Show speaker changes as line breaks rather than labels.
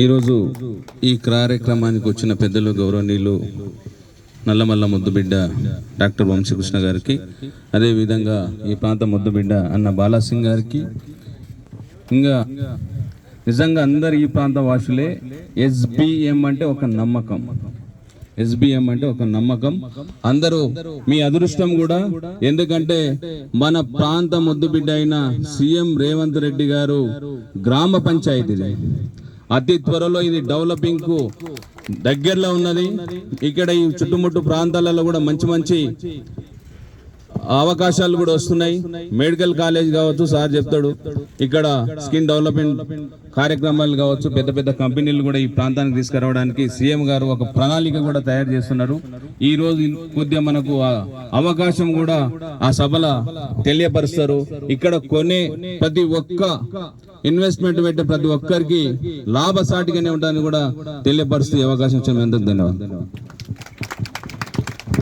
ఈరోజు ఈ కార్యక్రమానికి వచ్చిన పెద్దలు గౌరవనీయులు నల్లమల్ల ముద్దుబిడ్డ డాక్టర్ వంశీకృష్ణ గారికి, అదేవిధంగా ఈ ప్రాంత ముద్దుబిడ్డ అన్న బాలాసింగ్ గారికి, ఇంకా నిజంగా అందరు ఈ ప్రాంత వాసులే. SBM అంటే ఒక నమ్మకం, SBM అంటే ఒక నమ్మకం. అందరూ మీ అదృష్టం కూడా, ఎందుకంటే మన ప్రాంత ముద్దుబిడ్డ అయిన సీఎం రేవంత్ రెడ్డి గారు గ్రామ పంచాయతీది అతి త్వరలో ఇది డెవలపింగ్ కు దగ్గరలో ఉన్నది. ఇక్కడ ఈ చుట్టుముట్టు ప్రాంతాలలో కూడా మంచి మంచి అవకాశాలు కూడా వస్తున్నాయి. మెడికల్ కాలేజ్ కావచ్చు, సార్ చెప్తాడు, ఇక్కడ స్కిన్ డెవలప్మెంట్ కార్యక్రమాలు కావచ్చు, పెద్ద పెద్ద కంపెనీలు కూడా ఈ ప్రాంతానికి తీసుకురావడానికి సీఎం గారు ఒక ప్రణాళిక కూడా తయారు చేస్తున్నారు. ఈ రోజు కొద్దిగా మనకు అవకాశం కూడా ఆ సభల తెలియపరుస్తారు. ఇక్కడ కొనే ప్రతి ఒక్క ఇన్వెస్ట్మెంట్ పెట్టే ప్రతి ఒక్కరికి లాభసాటిగానే ఉండడానికి కూడా తెలియపరుస్తూ అవకాశం ఇచ్చిన ధన్యవాదాలు.